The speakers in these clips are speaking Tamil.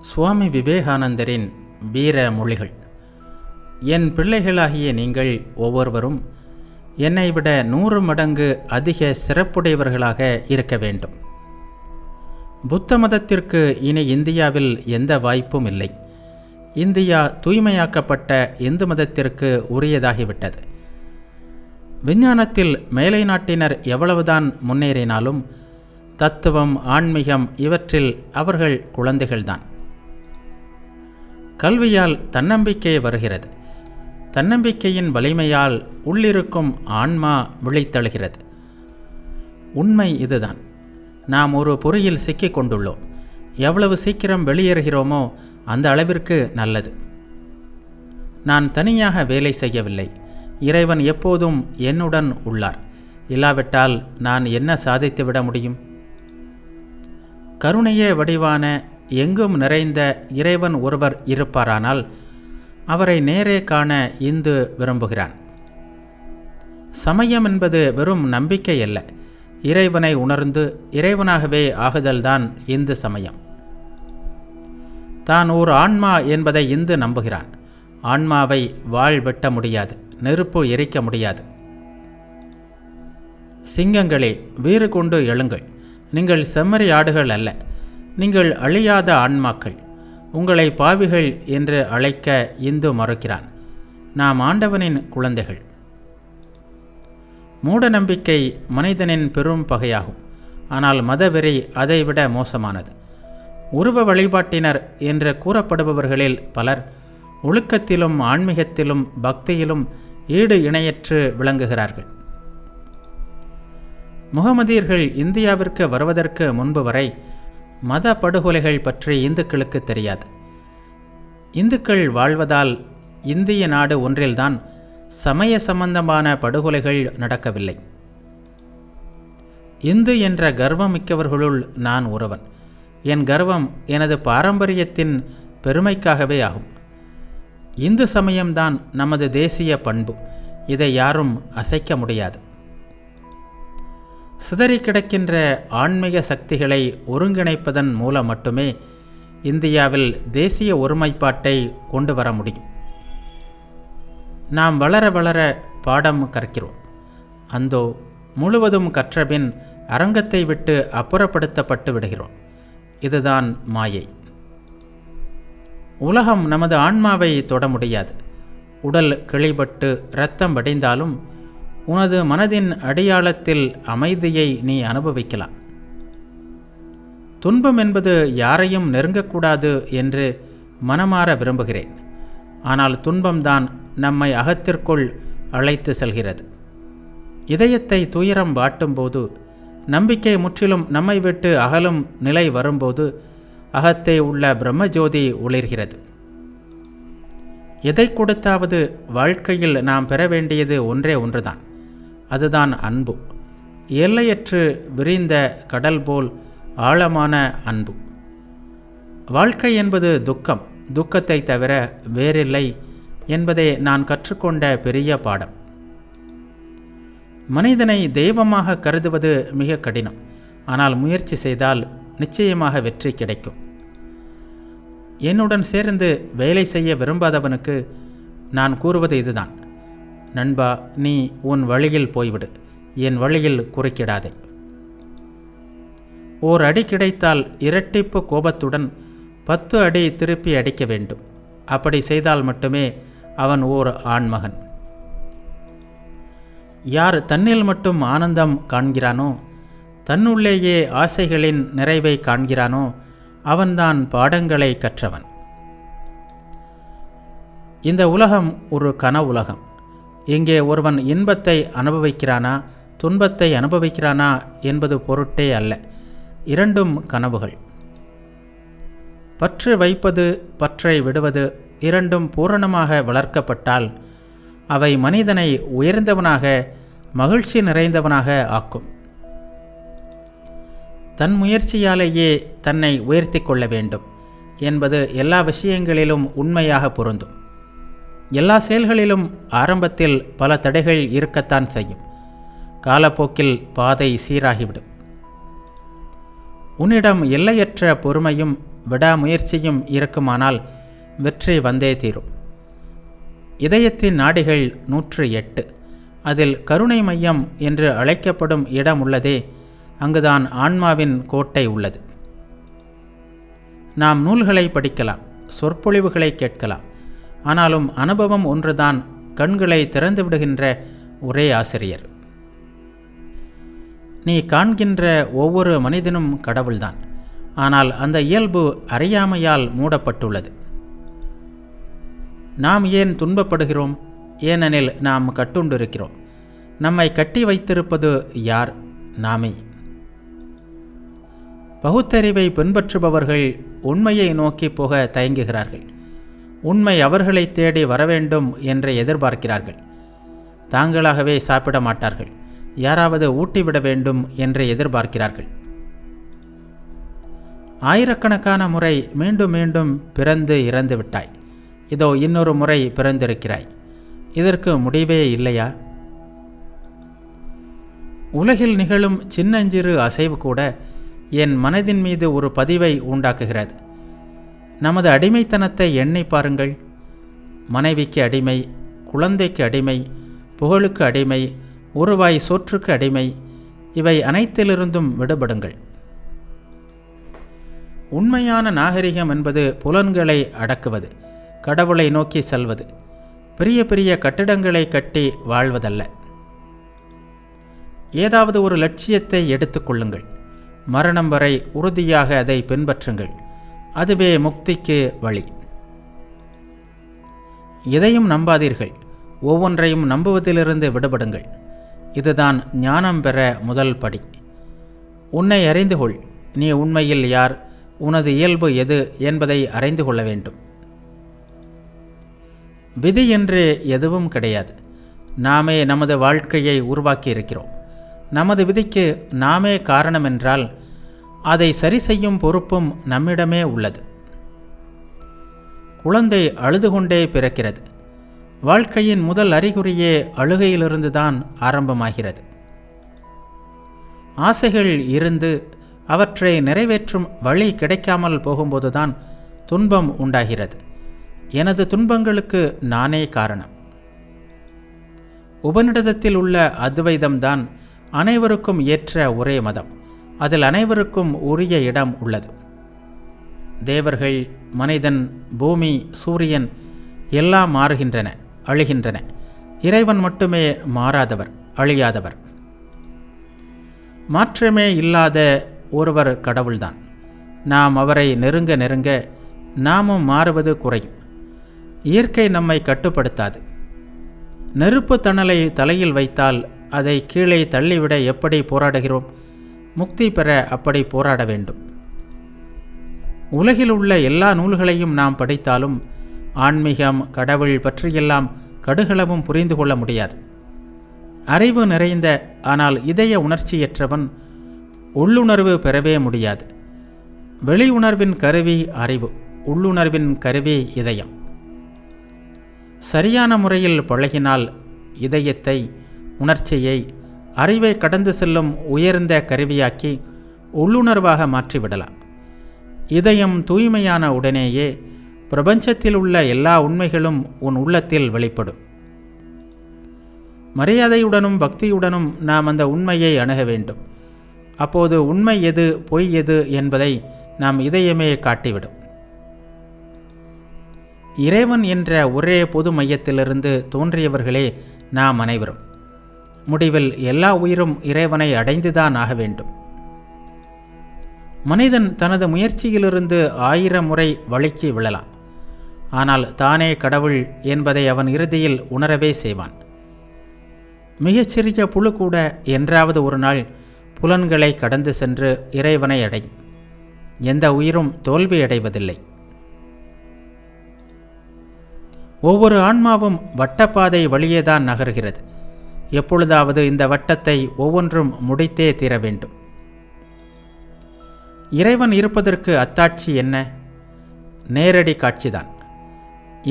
சுவாமி விவேகானந்தரின் வீர மொழிகள். என் பிள்ளைகளாகிய நீங்கள் ஒவ்வொருவரும் என்னை விட 100 மடங்கு அதிக சிறப்புடையவர்களாக இருக்க வேண்டும். புத்த மதத்திற்கு இனி இந்தியாவில் எந்த வாய்ப்பும் இல்லை. இந்தியா தூய்மையாக்கப்பட்ட இந்து மதத்திற்கு உரியதாகிவிட்டது. விஞ்ஞானத்தில் மேலை நாட்டினர் எவ்வளவுதான் முன்னேறினாலும் தத்துவம், ஆன்மீகம் இவற்றில் அவர்கள் குழந்தைகள்தான். கல்வியால் தன்னம்பிக்கை வருகிறது. தன்னம்பிக்கையின் வலிமையால் உள்ளிருக்கும் ஆன்மா விழித்தெழுகிறது. உண்மை இதுதான். நாம் ஒரு பொறியில் சிக்கிக் கொண்டுள்ளோம். எவ்வளவு சீக்கிரம் வெளியேறுகிறோமோ அந்த அளவிற்கு நல்லது. நான் தனியாக வேலை செய்யவில்லை. இறைவன் எப்போதும் என்னுடன் உள்ளார். இல்லாவிட்டால் நான் என்ன சாதித்துவிட முடியும்? கருணையே வடிவான எங்கும் நிறைந்த இறைவன் ஒருவர் இருப்பாரானால் அவரை நேரே காண இந்து விரும்புகிறான். சமயம் என்பது வெறும் நம்பிக்கை அல்ல. இறைவனை உணர்ந்து இறைவனாகவே ஆகுதல்தான் இந்து சமயம். தான் ஓர் ஆன்மா என்பதை இந்து நம்புகிறான். ஆன்மாவை வாள் வெட்ட முடியாது, நெருப்பு எரிக்க முடியாது. சிங்கங்களே, வீறு கொண்டு எழுங்கள். நீங்கள் செம்மறி ஆடுகள் அல்ல. நீங்கள் அழியாத ஆன்மாக்கள். உங்களை பாவிகள் என்று அழைக்க இந்து மறுக்கிறான். நாம் ஆண்டவனின் குழந்தைகள். மூட நம்பிக்கை மனிதனின் பெரும் பகையாகும். ஆனால் மதவெறி அதைவிட மோசமானது. உருவ வழிபாட்டினர் என்று கூறப்படுபவர்களில் பலர் ஒழுக்கத்திலும் ஆன்மீகத்திலும் பக்தியிலும் ஈடு இணையற்று விளங்குகிறார்கள். முகமதியர்கள் இந்தியாவிற்கு வருவதற்கு முன்பு வரை மத படுகொலைகள் பற்றி இந்துக்களுக்கு தெரியாது. இந்துக்கள் வாழ்வதால் இந்திய நாடு ஒன்றில்தான் சமய சம்பந்தமான படுகொலைகள் நடக்கவில்லை. இந்து என்ற கர்வம் மிக்கவர்களுள் நான் ஒருவன். என் கர்வம் எனது பாரம்பரியத்தின் பெருமைக்காகவே ஆகும். இந்து சமயம்தான் நமது தேசிய பண்பு. இதை யாரும் அசைக்க முடியாது. சிதறி கிடக்கின்ற ஆன்மீக சக்திகளை ஒருங்கிணைப்பதன் மூலம் மட்டுமே இந்தியாவில் தேசிய ஒருமைப்பாட்டை கொண்டு வர முடியும். நாம் வளர வளர பாடம் கற்கிறோம். அந்தோ முழுவதும் கற்றபின் அரங்கத்தை விட்டு அப்புறப்படுத்தப்பட்டு விடுகிறோம். இதுதான் மாயை. உலகம் நமது ஆன்மாவை தொட முடியாது. உடல் கிழிபட்டு இரத்தம் வடிந்தாலும் உனது மனதின் அடியாளத்தில் அமைதியை நீ அனுபவிக்கலாம். துன்பம் என்பது யாரையும் நெருங்கக்கூடாது என்று மனமாற விரும்புகிறேன். ஆனால் துன்பம்தான் நம்மை அகத்திற்குள் அழைத்து செல்கிறது. இதயத்தை துயரம் வாட்டும்போது, நம்பிக்கை முற்றிலும் நம்மை விட்டு அகலும் நிலை வரும்போது அகத்தே உள்ள பிரம்மஜோதி ஒளிர்கிறது. எதை கொடுத்தாவது வாழ்க்கையில் நாம் பெற வேண்டியது ஒன்றே ஒன்றுதான். அதுதான் அன்பு. எல்லையற்று விரிந்த கடல் போல் ஆழமான அன்பு. வாழ்க்கை என்பது துக்கம். துக்கத்தை தவிர வேறில்லை என்பதே நான் கற்றுக்கொண்ட பெரிய பாடம். மனிதனை தெய்வமாக கருதுவது மிக கடினம். ஆனால் முயற்சி செய்தால் நிச்சயமாக வெற்றி கிடைக்கும். என்னுடன் சேர்ந்து வேலை செய்ய விரும்பாதவனுக்கு நான் கூறுவது இதுதான். நண்பா, நீ உன் வழியில் போய்விடு. என் வழியில் குறுக்கிடாதே. ஓர் அடி கிடைத்தால் இரட்டிப்பு கோபத்துடன் 10 அடி திருப்பி அடிக்க வேண்டும். அப்படி செய்தால் மட்டுமே அவன் ஓர் ஆண்மகன். யார் தன்னில் மட்டும் ஆனந்தம் காண்கிறானோ, தன்னுள்ளேயே ஆசைகளின் நிறைவை காண்கிறானோ அவன்தான் பாடங்களை கற்றவன். இந்த உலகம் ஒரு கனவுலகம். இங்கே ஒருவன் இன்பத்தை அனுபவிக்கிறானா துன்பத்தை அனுபவிக்கிறானா என்பது பொருட்டே அல்ல. இரண்டும் கனவுகள். பற்று வைப்பது, பற்றை விடுவது இரண்டும் பூரணமாக வளர்க்கப்பட்டால் அவை மனிதனை உயர்ந்தவனாக, மகிழ்ச்சி நிறைந்தவனாக ஆக்கும். தன் முயற்சியாலேயே தன்னை உயர்த்தி கொள்ள வேண்டும் என்பது எல்லா விஷயங்களிலும் உண்மையாக பொருந்தும். எல்லா செயல்களிலும் ஆரம்பத்தில் பல தடைகள் இருக்கத்தான் செய்யும். காலப்போக்கில் பாதை சீராகிவிடும். உன்னிடம் எல்லையற்ற பொறுமையும் விடாமுயற்சியும் இருக்குமானால் வெற்றி வந்தே தீரும். இதயத்தின் நாடிகள் 108. அதில் கருணை மையம் என்று அழைக்கப்படும் இடம் உள்ளதே, அங்குதான் ஆன்மாவின் கோட்டை உள்ளது. நாம் நூல்களை படிக்கலாம், சொற்பொழிவுகளை கேட்கலாம். ஆனாலும் அனுபவம் ஒன்றுதான் கண்களை திறந்து விடுகின்ற ஒரே ஆசிரியர். நீ காண்கின்ற ஒவ்வொரு மனிதனும் கடவுள்தான். ஆனால் அந்த இயல்பு அறியாமையால் மூடப்பட்டுள்ளது. நாம் ஏன் துன்பப்படுகிறோம்? ஏனெனில் நாம் கட்டுண்டிருக்கிறோம். நம்மை கட்டி வைத்திருப்பது யார்? நாமே. பகுத்தறிவை பின்பற்றுபவர்கள் உண்மையை நோக்கி போக தயங்குகிறார்கள். உண்மை அவர்களை தேடி வரவேண்டும் என்று எதிர்பார்க்கிறார்கள். தாங்களாகவே சாப்பிட மாட்டார்கள். யாராவது ஊட்டிவிட வேண்டும் என்று எதிர்பார்க்கிறார்கள். ஆயிரக்கணக்கான முறை மீண்டும் மீண்டும் பிறந்து இறந்து விட்டாய். இதோ இன்னொரு முறை பிறந்திருக்கிறாய். இதற்கு முடிவே இல்லையா? உலகில் நிகழும் சின்னஞ்சிறு அசைவு கூட என் மனதின் மீது ஒரு பதிவை உண்டாக்குகிறது. நமது அடிமைத்தனத்தை எண்ணி பாருங்கள். மனைவிக்கு அடிமை, குழந்தைக்கு அடிமை, புகழுக்கு அடிமை, ஒருவாய் சோற்றுக்கு அடிமை. இவை அனைத்திலிருந்தும் விடுபடுங்கள். உண்மையான நாகரிகம் என்பது புலன்களை அடக்குவது, கடவுளை நோக்கி செல்வது, பெரிய பெரிய கட்டிடங்களை கட்டி வாழ்வதல்ல. ஏதாவது ஒரு லட்சியத்தை எடுத்துக்கொள்ளுங்கள். மரணம் வரை உறுதியாக அதை பின்பற்றுங்கள். அதுவே முக்திக்கு வழி. எதையும் நம்பாதீர்கள். ஒவ்வொன்றையும் நம்புவதிலிருந்து விடுபடுங்கள். இதுதான் ஞானம் பெற முதல் படி. உன்னை அறிந்து கொள். நீ உண்மையில் யார், உனது இயல்பு எது என்பதை அறிந்து கொள்ள வேண்டும். விதி என்று எதுவும் கிடையாது. நாமே நமது வாழ்க்கையை உருவாக்கி இருக்கிறோம். நமது விதிக்கு நாமே காரணம் என்றால் அதை சரி செய்யும் பொறுப்பும் நம்மிடமே உள்ளது. குழந்தை அழுது கொண்டே பிறக்கிறது. வாழ்க்கையின் முதல் அறிகுறியே அழுகையிலிருந்து தான் ஆரம்பமாகிறது. ஆசைகள் இருந்து அவற்றை நிறைவேற்றும் வழி கிடைக்காமல் போகும்போதுதான் துன்பம் உண்டாகிறது. எனது துன்பங்களுக்கு நானே காரணம். உபநிடதத்தில் உள்ள அத்வைதம்தான் அனைவருக்கும் ஏற்ற ஒரே மதம். அதில் அனைவருக்கும் உரிய இடம் உள்ளது. தேவர்கள், மனிதன், பூமி, சூரியன் எல்லாம் மாறுகின்றன, அழிகின்றன. இறைவன் மட்டுமே மாறாதவர், அழியாதவர். மாற்றமே இல்லாத ஒருவர் கடவுள்தான். நாம் அவரை நெருங்க நெருங்க நாமும் மாறுவது குறையும். இயற்கை நம்மை கட்டுப்படுத்தாது. நெருப்பு தணலை தலையில் வைத்தால் அதை கீழே தள்ளிவிட எப்படி போராடுகிறோம்? முக்தி பெற அப்படி போராட வேண்டும். உலகில் உள்ள எல்லா நூல்களையும் நாம் படித்தாலும் ஆன்மீகம், கடவுள் பற்றியெல்லாம் கடுகளவும் புரிந்து கொள்ள முடியாது. அறிவு நிறைந்த ஆனால் இதய உணர்ச்சியற்றவன் உள்ளுணர்வு பெறவே முடியாது. வெளி உணர்வின் கருவி அறிவு, உள்ளுணர்வின் கருவி இதயம். சரியான முறையில் பழகினால் இதயத்தை, உணர்ச்சியை, அறிவை கடந்து செல்லும் உயர்ந்த கருவியாக்கி உள்ளுணர்வாக மாற்றிவிடலாம். இதயம் தூய்மையான உடனேயே பிரபஞ்சத்தில் உள்ள எல்லா உண்மைகளும் உன் உள்ளத்தில் வெளிப்படும். மரியாதையுடனும் பக்தியுடனும் நாம் அந்த உண்மையை அணுக வேண்டும். அப்போது உண்மை எது, பொய் எது என்பதை நாம் இதயமே காட்டிவிடும். இறைவன் என்ற ஒரே பொது மையத்திலிருந்து தோன்றியவர்களே நாம் அனைவரும். முடிவில் எல்லா உயிரும் இறைவனை அடைந்துதான் ஆக வேண்டும். மனிதன் தனது முயற்சியிலிருந்து 1000 முறை வழுக்கி விழலாம். ஆனால் தானே கடவுள் என்பதை அவன் இறுதியில் உணரவே செய்வான். மிகச்சிறிய புழு கூட என்றாவது ஒரு நாள் புலன்களை கடந்து சென்று இறைவனை அடையும். எந்த உயிரும் தோல்வியடைவதில்லை. ஒவ்வொரு ஆன்மாவும் வட்டப்பாதை வழியேதான் நகர்கிறது. எப்பொழுதாவது இந்த வட்டத்தை ஒவ்வொன்றும் முடித்தே தீர வேண்டும். இறைவன் இருப்பதற்கு அத்தாட்சி என்ன? நேரடி காட்சிதான்.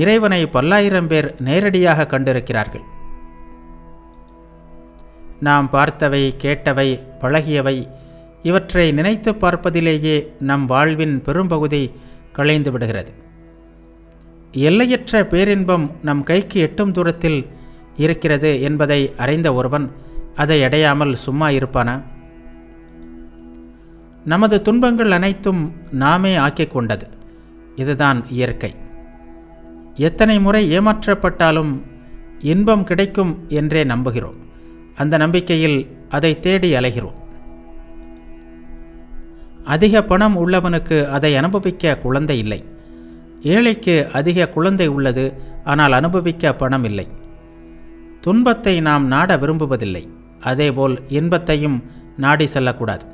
இறைவனை 10,000 பேர் நேரடியாக கண்டிருக்கிறார்கள். நாம் பார்த்தவை, கேட்டவை, பழகியவை இவற்றை நினைத்து பார்ப்பதிலேயே நம் வாழ்வின் பெரும்பகுதி களைந்து விடுகிறது. எல்லையற்ற பேரின்பம் நம் கைக்கு எட்டும் தூரத்தில் இருக்கிறது என்பதை அறிந்த ஒருவன் அதை அடையாமல் சும்மா இருப்பானா? நமது துன்பங்கள் அனைத்தும் நாமே ஆக்கிக் கொண்டது. இதுதான் இயற்கை. எத்தனை முறை ஏமாற்றப்பட்டாலும் இன்பம் கிடைக்கும் என்றே நம்புகிறோம். அந்த நம்பிக்கையில் அதை தேடி அலைகிறோம். அதிக பணம் உள்ளவனுக்கு அதை அனுபவிக்க குழந்தை இல்லை. ஏழைக்கு அதிக குழந்தை உள்ளது, ஆனால் அனுபவிக்க பணம் இல்லை. துன்பத்தை நாம் நாட விரும்புவதில்லை. அதேபோல் இன்பத்தையும் நாடி செல்லக்கூடாது.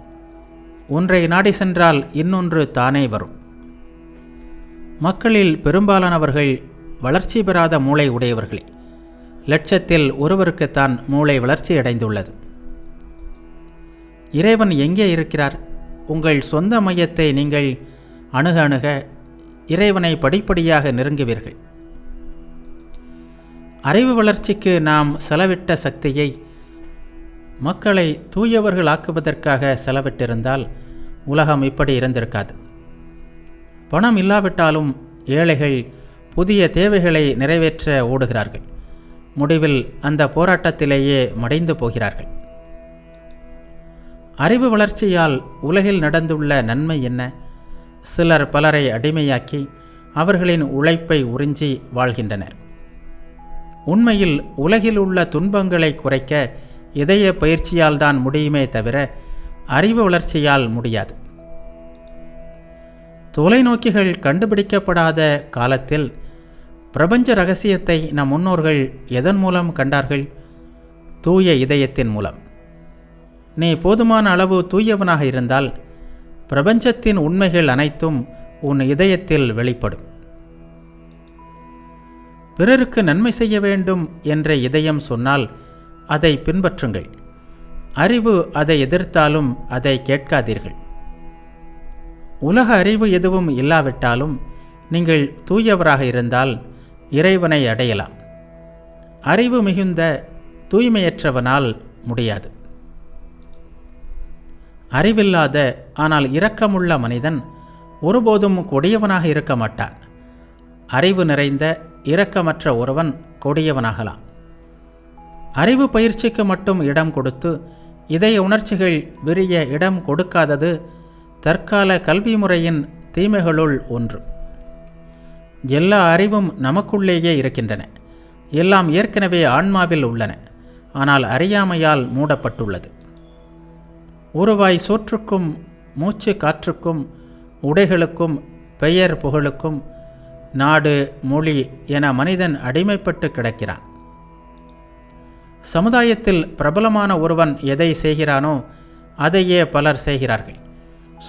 ஒன்றை நாடி சென்றால் இன்னொன்று தானே வரும். மக்களில் பெரும்பாலானவர்கள் வளர்ச்சி பெறாத மூளை உடையவர்களே. லட்சத்தில் ஒருவருக்குத்தான் மூளை வளர்ச்சி அடைந்துள்ளது. இறைவன் எங்கே இருக்கிறார்? உங்கள் சொந்த மையத்தை நீங்கள் அணுக அணுக இறைவனை படிப்படியாக நெருங்குவீர்கள். அறிவு வளர்ச்சிக்கு நாம் செலவிட்ட சக்தியை மக்களை தூயவர்களாக்குவதற்காக செலவிட்டிருந்தால் உலகம் இப்படி இருந்திருக்காது. பணம் இல்லாவிட்டாலும் ஏழைகள் புதிய தேவைகளை நிறைவேற்ற ஓடுகிறார்கள். முடிவில் அந்த போராட்டத்திலேயே மடிந்து போகிறார்கள். அறிவு வளர்ச்சியால் உலகில் நடந்துள்ள நன்மை என்ன? சிலர் பலரை அடிமையாக்கி அவர்களின் உழைப்பை உறிஞ்சி வாழ்கின்றனர். உண்மையில் உலகில் உள்ள துன்பங்களை குறைக்க இதய பயிற்சியால் தான் முடியுமே தவிர அறிவு வளர்ச்சியால் முடியாது. தொலைநோக்கிகள் கண்டுபிடிக்கப்படாத காலத்தில் பிரபஞ்ச ரகசியத்தை நம் முன்னோர்கள் எதன் மூலம் கண்டார்கள்? தூய இதயத்தின் மூலம். நீ போதுமான அளவு தூயவனாக இருந்தால் பிரபஞ்சத்தின் உண்மைகள் அனைத்தும் உன் இதயத்தில் வெளிப்படும். பிறருக்கு நன்மை செய்ய வேண்டும் என்ற இதயம் சொன்னால் அதை பின்பற்றுங்கள். அறிவு அதை எதிர்த்தாலும் அதை கேட்காதீர்கள். உலக அறிவு எதுவும் இல்லாவிட்டாலும் நீங்கள் தூயவராக இருந்தால் இறைவனை அடையலாம். அறிவு மிகுந்த தூய்மையற்றவனால் முடியாது. அறிவில்லாத ஆனால் இரக்கமுள்ள மனிதன் ஒருபோதும் கொடியவனாக இருக்க மாட்டான். அறிவு நிறைந்த இரக்கமற்ற ஒருவன் கொடியவனாகலாம். அறிவு பயிற்சிக்கு மட்டும் இடம் கொடுத்து இதய உணர்ச்சிகள் விரிய இடம் கொடுக்காதது தற்கால கல்வி முறையின் தீமைகளுள் ஒன்று. எல்லா அறிவும் நமக்குள்ளேயே இருக்கின்றன. எல்லாம் ஏற்கனவே ஆன்மாவில் உள்ளன. ஆனால் அறியாமையால் மூடப்பட்டுள்ளது. ஒருவாய் சோற்றுக்கும் மூச்சு காற்றுக்கும் உடைகளுக்கும் பெயர் புகழுக்கும் நாடு மொழி என மனிதன் அடிமைப்பட்டு கிடக்கிறான். சமுதாயத்தில் பிரபலமான ஒருவன் எதை செய்கிறானோ அதையே பலர் செய்கிறார்கள்.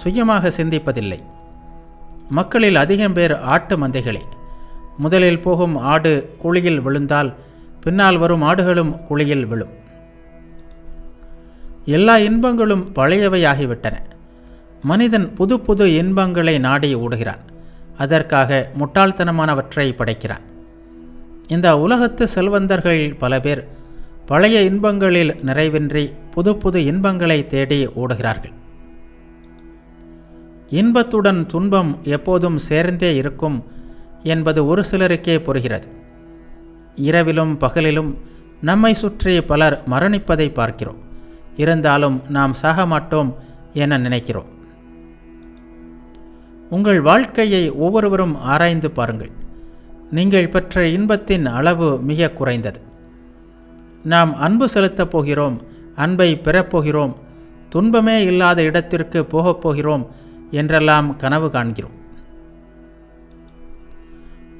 சுயமாக சிந்திப்பதில்லை. மக்களில் அதிகம் பேர் ஆட்டு மந்தைகளே. முதலில் போகும் ஆடு குழியில் விழுந்தால் பின்னால் வரும் ஆடுகளும் குழியில் விழும். எல்லா இன்பங்களும் பழையவையாகிவிட்டன. மனிதன் புது புது இன்பங்களை நாடி ஓடுகிறான். அதற்காக முட்டாள்தனமானவற்றை படைக்கிறான். இந்த உலகத்து செல்வந்தர்கள் பல பேர் பழைய இன்பங்களில் நிறைவின்றி புது புது இன்பங்களை தேடி ஓடுகிறார்கள். இன்பத்துடன் துன்பம் எப்போதும் சேர்ந்தே இருக்கும் என்பது ஒரு சிலருக்கே புரிகிறது. இரவிலும் பகலிலும் நம்மை சுற்றி பலர் மரணிப்பதை பார்க்கிறோம். இருந்தாலும் நாம் சாக மாட்டோம் என நினைக்கிறோம். உங்கள் வாழ்க்கையை ஒவ்வொருவரும் ஆராய்ந்து பாருங்கள். நீங்கள் பெற்ற இன்பத்தின் அளவு மிக குறைந்தது. நாம் அன்பு செலுத்தப் போகிறோம், அன்பை பெறப்போகிறோம், துன்பமே இல்லாத இடத்திற்கு போகப் போகிறோம் என்றெல்லாம் கனவு காண்கிறோம்.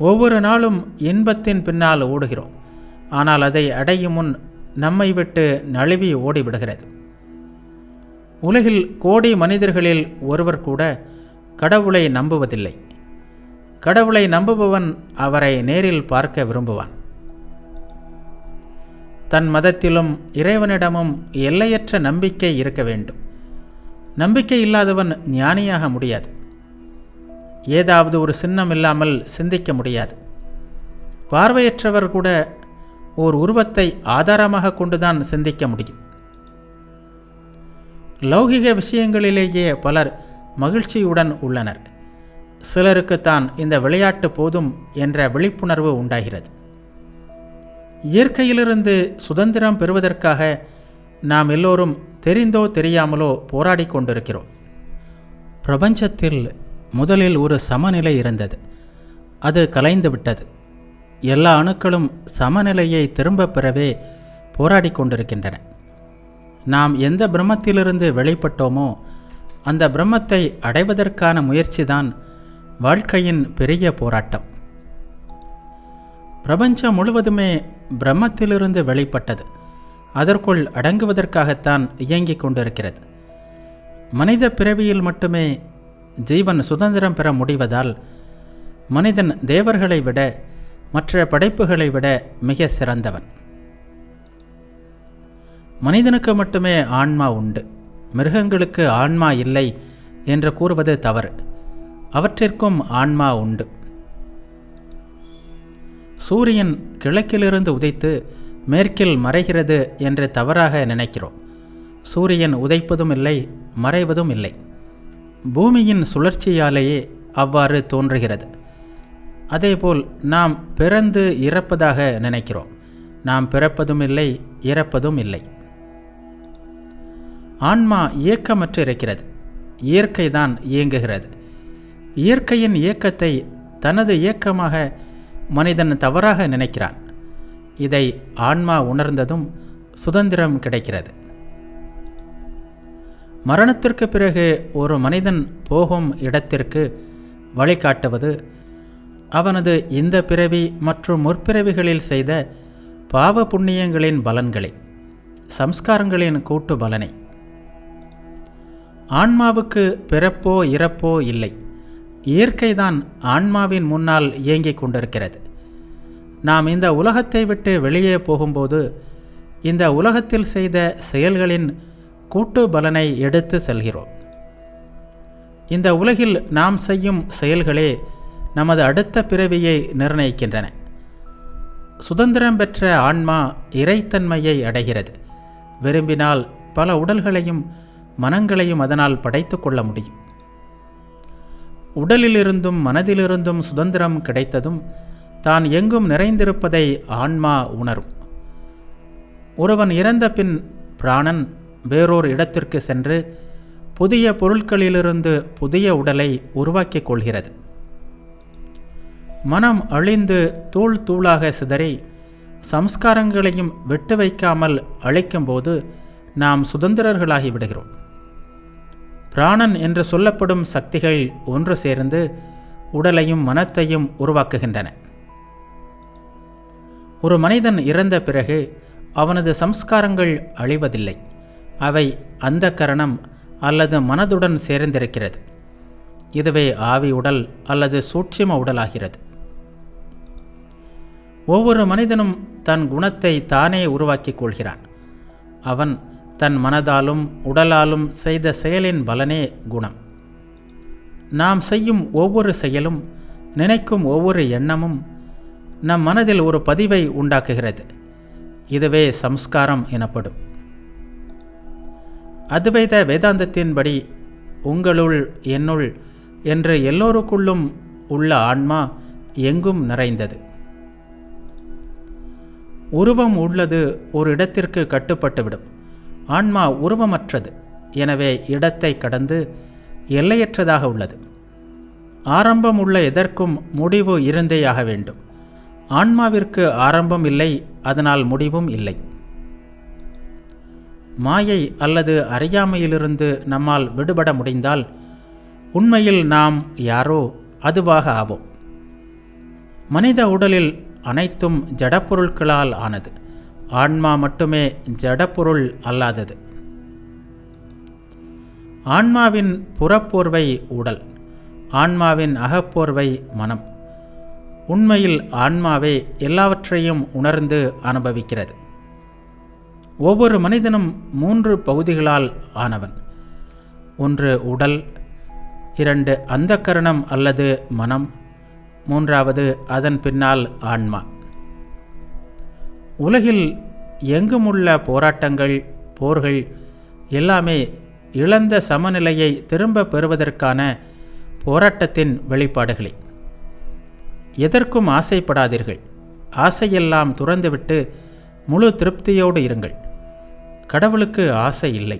ஒவ்வொரு நாளும் இன்பத்தின் பின்னால் ஓடுகிறோம். ஆனால் அதை அடையும் முன் நம்மை விட்டு நழுவி ஓடிவிடுகிறது. உலகில் கோடி மனிதர்களில் ஒருவர் கூட கடவுளை நம்புவதில்லை. கடவுளை நம்புபவன் அவரை நேரில் பார்க்க விரும்புவான். தன் மதத்திலும் இறைவனிடமும் எல்லையற்ற நம்பிக்கை இருக்க வேண்டும். நம்பிக்கை இல்லாதவன் ஞானியாக முடியாது. ஏதாவது ஒரு சின்னம் இல்லாமல் சிந்திக்க முடியாது. பார்வையற்றவர் கூட ஓர் உருவத்தை ஆதாரமாக கொண்டுதான் சிந்திக்க முடியும். லௌகிக விஷயங்களிலேயே பலர் மகிழ்ச்சியுடன் உள்ளனர். சிலருக்குத்தான் இந்த விளையாட்டு போதும் என்ற விழிப்புணர்வு உண்டாகிறது. இயற்கையிலிருந்து சுதந்திரம் பெறுவதற்காக நாம் எல்லோரும் தெரிந்தோ தெரியாமலோ போராடி கொண்டிருக்கிறோம். பிரபஞ்சத்தில் முதலில் ஒரு சமநிலை இருந்தது. அது கலைந்துவிட்டது. எல்லா அணுக்களும் சமநிலையை திரும்பப் பெறவே போராடி கொண்டிருக்கின்றன. நாம் எந்த பிரம்மத்திலிருந்து வெளிப்பட்டோமோ அந்த பிரம்மத்தை அடைவதற்கான முயற்சிதான் வாழ்க்கையின் பெரிய போராட்டம். பிரபஞ்சம் முழுவதுமே பிரம்மத்திலிருந்து வெளிப்பட்டது. அதற்குள் அடங்குவதற்காகத்தான் இயங்கிக் கொண்டிருக்கிறது. மனித பிறவியில் மட்டுமே ஜீவன் சுதந்திரம் பெற முடிவதால் மனிதன் தேவர்களை விட மற்ற படைப்புகளை விட மிக சிறந்தவன். மனிதனுக்கு மட்டுமே ஆன்மா உண்டு. மிருகங்களுக்கு ஆன்மா இல்லை என்று கூறுவது தவறு. அவற்றிற்கும் ஆன்மா உண்டு. சூரியன் கிழக்கிலிருந்து உதைத்து மேற்கில் மறைகிறது என்று தவறாக நினைக்கிறோம். சூரியன் உதைப்பதும் இல்லை, மறைவதும் இல்லை. பூமியின் சுழற்சியாலேயே அவ்வாறு தோன்றுகிறது. அதேபோல் நாம் பிறந்து இறப்பதாக நினைக்கிறோம். நாம் பிறப்பதும் இல்லை, இறப்பதும் இல்லை. ஆன்மா இயக்கமற்று இருக்கிறது. இயற்கைதான் இயங்குகிறது. இயற்கையின் இயக்கத்தை தனது இயக்கமாக மனிதன் தவறாக நினைக்கிறான். இதை ஆன்மா உணர்ந்ததும் சுதந்திரம் கிடைக்கிறது. மரணத்திற்கு பிறகு ஒரு மனிதன் போகும் இடத்திற்கு வழிகாட்டுவது அவனது இந்த பிறவி மற்றும் முற்பிறவிகளில் செய்த பாவ புண்ணியங்களின் பலன்களை, சம்ஸ்காரங்களின் கூட்டு பலனை. ஆன்மாவுக்கு பிறப்போ இறப்போ இல்லை. இயற்கைதான் ஆன்மாவின் முன்னால் இயங்கிக் கொண்டிருக்கிறது. நாம் இந்த உலகத்தை விட்டு வெளியே போகும்போது இந்த உலகத்தில் செய்த செயல்களின் கூட்டு பலனை எடுத்து செல்கிறோம். இந்த உலகில் நாம் செய்யும் செயல்களே நமது அடுத்த பிறவியை நிர்ணயிக்கின்றன. சுதந்திரம் பெற்ற ஆன்மா இறைத்தன்மையை அடைகிறது. விரும்பினால் பல உடல்களையும் மனங்களையும் அதனால் படைத்து கொள்ள முடியும். உடலிலிருந்தும் மனதிலிருந்தும் சுதந்திரம் கிடைத்ததும் தான் எங்கும் நிறைந்திருப்பதை ஆன்மா உணரும். ஒருவன் இறந்த பின் பிராணன் வேறொரு இடத்திற்கு சென்று புதிய பொருட்களிலிருந்து புதிய உடலை உருவாக்கிக் கொள்கிறது. மனம் அழிந்து தூள் தூளாக சிதறி சம்ஸ்காரங்களையும் விட்டு வைக்காமல் அழிக்கும்போது நாம் சுதந்திரர்களாகி விடுகிறோம். பிராணன் என்று சொல்லப்படும் சக்திகள் ஒன்று சேர்ந்து உடலையும் மனத்தையும் உருவாக்குகின்றன. ஒரு மனிதன் இறந்த பிறகு அவனது சம்ஸ்காரங்கள் அழிவதில்லை. அவை அந்த கரணம் அல்லது மனதுடன் சேர்ந்திருக்கிறது. இதுவே ஆவி உடல் அல்லது சூட்சும உடலாகிறது. ஒவ்வொரு மனிதனும் தன் குணத்தை தானே உருவாக்கிக் கொள்கிறான். அவன் தன் மனதாலும் உடலாலும் செய்த செயலின் பலனே குணம். நாம் செய்யும் ஒவ்வொரு செயலும், நினைக்கும் ஒவ்வொரு எண்ணமும் நம் மனதில் ஒரு பதிவை உண்டாக்குகிறது. இதுவே சம்ஸ்காரம் எனப்படும். அத்வைத வேதாந்தத்தின்படி உங்களுள் என்னுள் என்று எல்லோருக்குள்ளும் உள்ள ஆன்மா எங்கும் நிறைந்தது. உருவம் உள்ளது ஒரு இடத்திற்கு கட்டுப்பட்டுவிடும். ஆன்மா உருவமற்றது. எனவே இடத்தை கடந்து எல்லையற்றதாக உள்ளது. ஆரம்பம் உள்ள எதற்கும் முடிவு இருந்தேயாக வேண்டும். ஆன்மாவிற்கு ஆரம்பம் இல்லை, அதனால் முடிவும் இல்லை. மாயை அல்லது அறியாமையிலிருந்து நம்மால் விடுபட முடிந்தால் உண்மையில் நாம் யாரோ அதுவாக ஆவோம். மனித உடலில் அனைத்தும் ஜடப்பொருட்களால் ஆனது. ஆன்மா மட்டுமே ஜடப்பொருள் அல்லாதது. ஆன்மாவின் புறப்போர்வை உடல், ஆன்மாவின் அகப்போர்வை மனம். உண்மையில் ஆன்மாவே எல்லாவற்றையும் உணர்ந்து அனுபவிக்கிறது. ஒவ்வொரு மனிதனும் 3 பகுதிகளால் ஆனவன். 1 உடல், 2 அந்தக்கரணம் அல்லது மனம், 3வது அதன் பின்னால் ஆன்மா. உலகில் எங்குமுள்ள போராட்டங்கள், போர்கள் எல்லாமே இழந்த சமநிலையை திரும்ப பெறுவதற்கான போராட்டத்தின் வெளிப்பாடுகளே. எதற்கும் ஆசைப்படாதீர்கள். ஆசையெல்லாம் துறந்துவிட்டு முழு திருப்தியோடு இருங்கள். கடவுளுக்கு ஆசை இல்லை.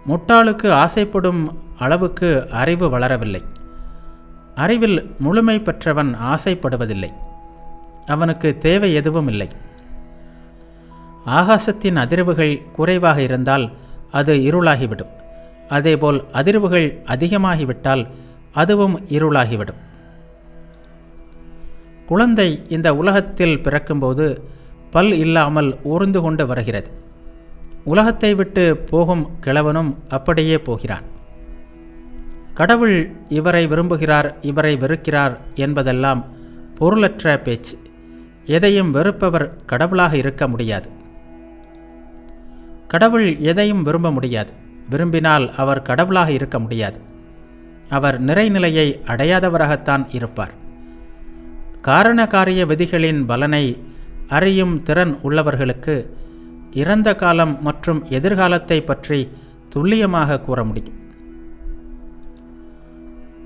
முட்டாளுக்கு ஆசைப்படும் அளவுக்கு அறிவு வளரவில்லை. அறிவில் முழுமை பெற்றவன் ஆசைப்படுவதில்லை. அவனுக்கு தேவை எதுவும் இல்லை. ஆகாசத்தின் அதிர்வுகள் குறைவாக இருந்தால் அது இருளாகிவிடும். அதேபோல் அதிர்வுகள் அதிகமாகிவிட்டால் அதுவும் இருளாகிவிடும். குழந்தை இந்த உலகத்தில் பிறக்கும்போது பல் இல்லாமல் ஊர்ந்து கொண்டு வருகிறது. உலகத்தை விட்டு போகும் கிழவனும் அப்படியே போகிறான். கடவுள் இவரை விரும்புகிறார், இவரை வெறுக்கிறார் என்பதெல்லாம் பொருளற்ற பேச்சு. எதையும் வெறுப்பவர் கடவுளாக இருக்க முடியாது. கடவுள் எதையும் விரும்ப முடியாது. விரும்பினால் அவர் கடவுளாக இருக்க முடியாது. அவர் நிறைநிலையை அடையாதவராகத்தான் இருப்பார். காரண காரிய விதிகளின் பலனை அறியும் திறன் உள்ளவர்களுக்கு இறந்த காலம் மற்றும் எதிர்காலத்தை பற்றி துல்லியமாக கூற முடியும்.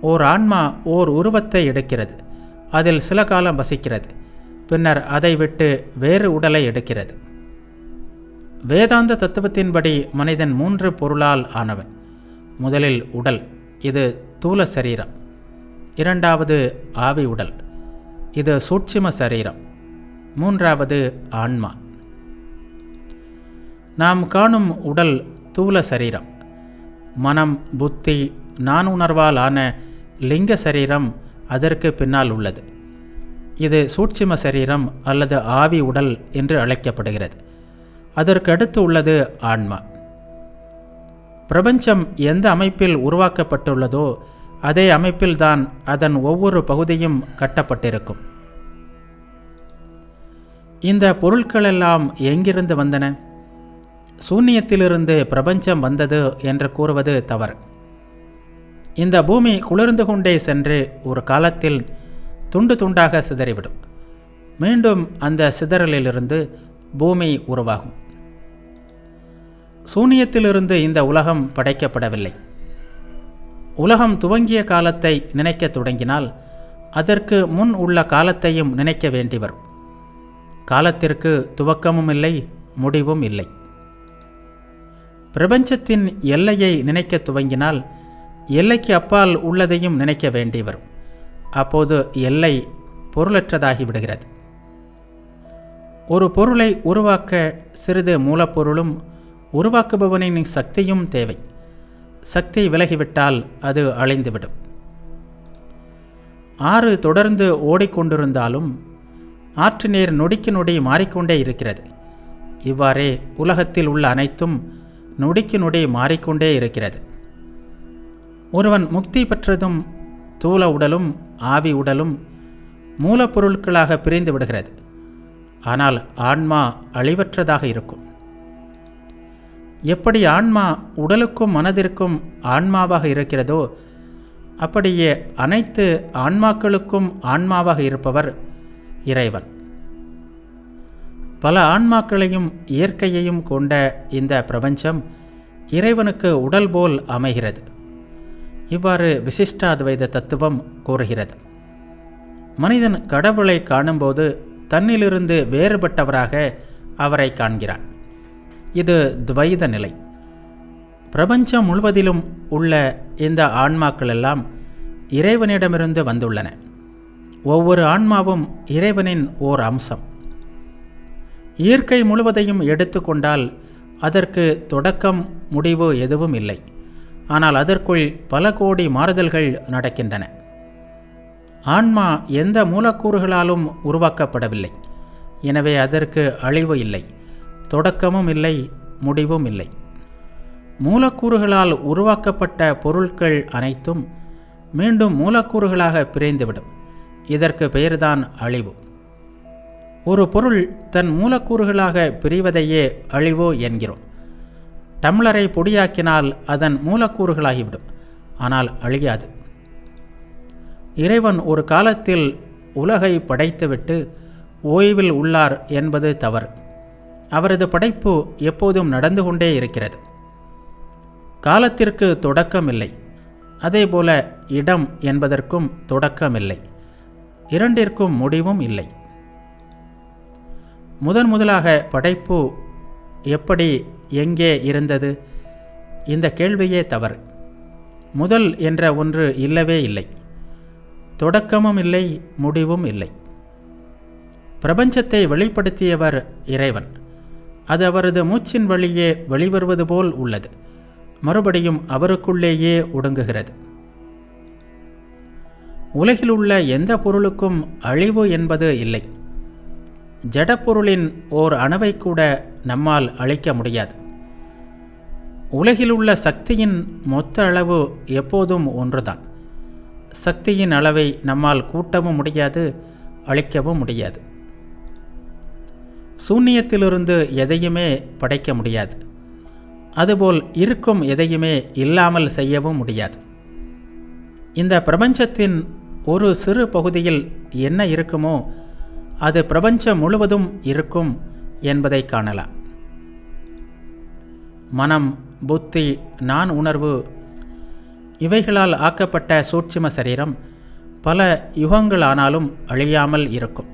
ஓர் ஆன்மா ஓர் உருவத்தை எடுக்கிறது. அதில் சில காலம் வசிக்கிறது. பின்னர் அதை விட்டு வேறு உடலை எடுக்கிறது. வேதாந்த தத்துவத்தின்படி மனிதன் 3 பொருளால் ஆனவன். முதலில் உடல், இது தூல சரீரம். இரண்டாவது ஆவி உடல், இது சூட்சும சரீரம். மூன்றாவது ஆன்மா. நாம் காணும் உடல் தூல சரீரம். மனம், புத்தி, நானுணர்வால் ஆன லிங்க சரீரம் அதற்கு பின்னால் உள்ளது. இது சூட்சும சரீரம் அல்லது ஆவி உடல் என்று அழைக்கப்படுகிறது. அதற்கு அடுத்து உள்ளது ஆன்மா. பிரபஞ்சம் எந்த அமைப்பில் உருவாக்கப்பட்டுள்ளதோ அதே அமைப்பில்தான் அதன் ஒவ்வொரு பகுதியும் கட்டப்பட்டிருக்கும். இந்த பொருட்களெல்லாம் எங்கிருந்து வந்தன? சூன்யத்திலிருந்து பிரபஞ்சம் வந்தது என்று கூறுவது தவறு. இந்த பூமி குளிர்ந்து கொண்டே சென்று ஒரு காலத்தில் துண்டு துண்டாக சிதறிவிடும். மீண்டும் அந்த சிதறலிலிருந்து பூமி உருவாகும். சூன்யத்திலிருந்து இந்த உலகம் படைக்கப்படவில்லை. உலகம் துவங்கிய காலத்தை நினைக்க தொடங்கினால் அதற்கு முன் உள்ள காலத்தையும் நினைக்க வேண்டி வரும். காலத்திற்கு துவக்கமும் இல்லை, முடிவும் இல்லை. பிரபஞ்சத்தின் எல்லையை நினைக்க துவங்கினால் எல்லைக்கு அப்பால் உள்ளதையும் நினைக்க வேண்டி வரும். அப்போது எல்லை பொருளற்றதாகி விடுகிறது. ஒரு பொருளை உருவாக்க சிறிது மூலப்பொருளும் உருவாக்குபவனின் சக்தியும் தேவை. சக்தி விலகிவிட்டால் அது அழிந்துவிடும். ஆறு தொடர்ந்து ஓடிக்கொண்டிருந்தாலும் ஆற்று நீர் நொடிக்கு நொடி மாறிக்கொண்டே இருக்கிறது. இவ்வாறே உலகத்தில் உள்ள அனைத்தும் நொடிக்கு நொடி மாறிக்கொண்டே இருக்கிறது. ஒருவன் முக்தி பெற்றதும் தூல உடலும் ஆவி உடலும் மூலப்பொருட்களாக பிரிந்து விடுகிறது. ஆனால் ஆன்மா அழிவற்றதாக இருக்கும். எப்படி ஆன்மா உடலுக்கும் மனதிற்கும் ஆன்மாவாக இருக்கிறதோ அப்படியே அனைத்து ஆன்மாக்களுக்கும் ஆன்மாவாக இருப்பவர் இறைவன். பல ஆன்மாக்களையும் இயற்கையையும் கொண்ட இந்த பிரபஞ்சம் இறைவனுக்கு உடல் போல் அமைகிறது. இவ்வாறு விசிஷ்டாத்வைத தத்துவம் கூறுகிறது. மனிதன் கடவுளை காணும்போது தன்னிலிருந்து வேறுபட்டவராக அவரை காண்கிறான். இது துவைத நிலை. பிரபஞ்சம் முழுவதிலும் உள்ள இந்த ஆன்மாக்கள் எல்லாம் இறைவனிடமிருந்து வந்துள்ளன. ஒவ்வொரு ஆன்மாவும் இறைவனின் ஓர் அம்சம். இயற்கை முழுவதையும் எடுத்துக்கொண்டால் அதற்கு தொடக்கம் முடிவு எதுவும் இல்லை. ஆனால் அதற்குள் பல கோடி மாறுதல்கள் நடக்கின்றன. ஆன்மா எந்த மூலக்கூறுகளாலும் உருவாக்கப்படவில்லை. எனவே அதற்கு அழிவு இல்லை, தொடக்கமும் இல்லை, முடிவும் இல்லை. மூலக்கூறுகளால் உருவாக்கப்பட்ட பொருட்கள் அனைத்தும் மீண்டும் மூலக்கூறுகளாக பிரிந்துவிடும். இதற்கு பெயர்தான் அழிவு. ஒரு பொருள் தன் மூலக்கூறுகளாக பிரிவதையே அழிவு என்கிறோம். டம்ளரை பொடியாக்கினால் அதன் மூலக்கூறுகளாகிவிடும், ஆனால் அழியாது. இறைவன் ஒரு காலத்தில் உலகை படைத்துவிட்டு ஓய்வில் உள்ளார் என்பது தவறு. அவரது படைப்பு எப்போதும் நடந்து கொண்டே இருக்கிறது. காலத்திற்கு தொடக்கம் இல்லை, அதேபோல இடம் என்பதற்கும் தொடக்கமில்லை, இரண்டிற்கும் முடிவும் இல்லை. முதலாக படைப்பு எப்படி, எங்கே இருந்தது? இந்த கேள்வியே தவறு. முதல் என்ற ஒன்று இல்லவே இல்லை, தொடக்கமும் இல்லை, முடிவும் இல்லை. பிரபஞ்சத்தை வெளிப்படுத்தியவர் இறைவன். அது அவரது மூச்சின் வழியே வெளிவருவது போல் உள்ளது, மறுபடியும் அவருக்குள்ளேயே ஒடுங்குகிறது. உலகில் உள்ள எந்த பொருளுக்கும் அழிவு என்பது இல்லை. ஜடப்பொருளின் ஓர் அணுவை கூட நம்மால் அழிக்க முடியாது. உலகில் உள்ள சக்தியின் மொத்த அளவு எப்போதும் ஒன்றுதான். சக்தியின் அளவை நம்மால் கூட்டவும் முடியாது, அழிக்கவும் முடியாது. சூன்யத்திலிருந்து எதையுமே படைக்க முடியாது, அதுபோல் இருக்கும் எதையுமே இல்லாமல் செய்யவும் முடியாது. இந்த பிரபஞ்சத்தின் ஒரு சிறு பகுதியில் என்ன இருக்குமோ அது பிரபஞ்சம் முழுவதும் இருக்கும் என்பதை காணலாம். மனம், புத்தி, நான் உணர்வு இவைகளால் ஆக்கப்பட்ட சூட்சும சரீரம் பல யுகங்களானாலும் அழியாமல் இருக்கும்.